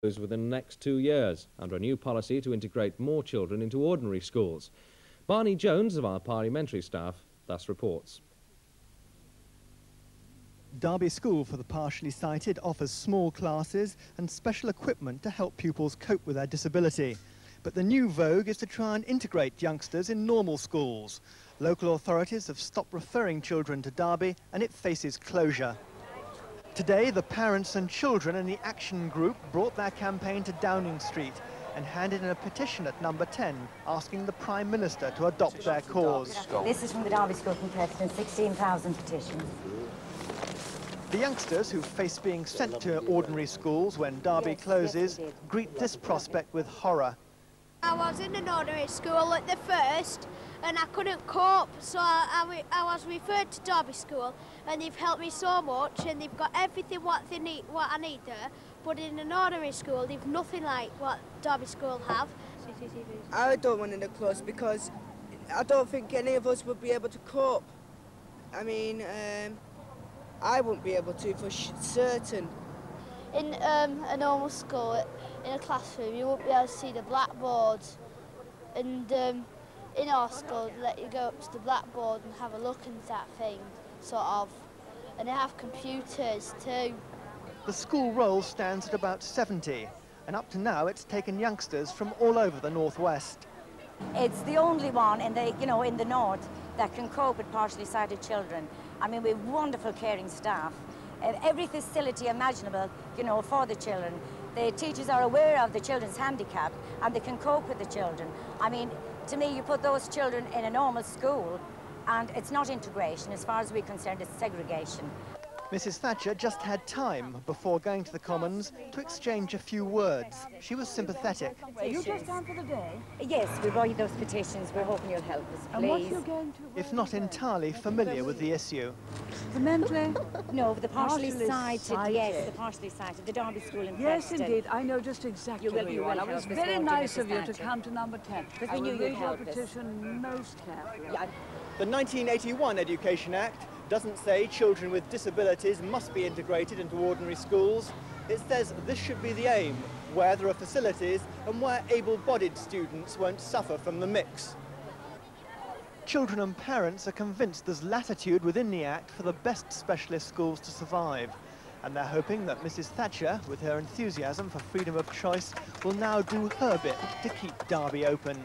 within the next 2 years, under a new policy to integrate more children into ordinary schools. Barney Jones of our parliamentary staff thus reports. Derby School for the Partially Sighted offers small classes and special equipment to help pupils cope with their disability. But the new vogue is to try and integrate youngsters in normal schools. Local authorities have stopped referring children to Derby and it faces closure. Today, the parents and children in the Action Group brought their campaign to Downing Street and handed in a petition at number 10 asking the Prime Minister to adopt their cause. This is from the Derby School Petition, 16,000 petitions. The youngsters who face being sent to ordinary schools when Derby closes greet this prospect with horror. I was in an ordinary school at the first and I couldn't cope, so I was referred to Derby School, and they've helped me so much and they've got everything what I need there, but in an ordinary school they've nothing like what Derby School have. I don't want it to close because I don't think any of us would be able to cope. I mean, I wouldn't be able to for certain. In a normal school, in a classroom, you won't be able to see the blackboards, and in our school, they let you go up to the blackboard and have a look into that thing, sort of, and they have computers too. The school roll stands at about 70, and up to now it's taken youngsters from all over the northwest. It's the only one in the, in the north that can cope with partially sighted children. I mean, we have wonderful caring staff. Every facility imaginable, for the children. The teachers are aware of the children's handicap and they can cope with the children. I mean, to me, you put those children in a normal school and it's not integration. As far as we're concerned, it's segregation. Mrs. Thatcher just had time before going to the Commons to exchange a few words. She was sympathetic. Are you just down for the day? Yes, we brought you those petitions. We're hoping you'll help us, please. And what you're going to... If not entirely familiar with the issue. The mentally? No, the partially sighted, yes, the partially sighted, the Derby School in Yes, Preston. indeed. I know just exactly where you are. It was very nice of you to come to number 10. Because we knew you'd help us. I will read your petition most carefully. Yeah. The 1981 Education Act doesn't say children with disabilities must be integrated into ordinary schools. It says this should be the aim, where there are facilities and where able-bodied students won't suffer from the mix. Children and parents are convinced there's latitude within the Act for the best specialist schools to survive. And they're hoping that Mrs. Thatcher, with her enthusiasm for freedom of choice, will now do her bit to keep Derby open.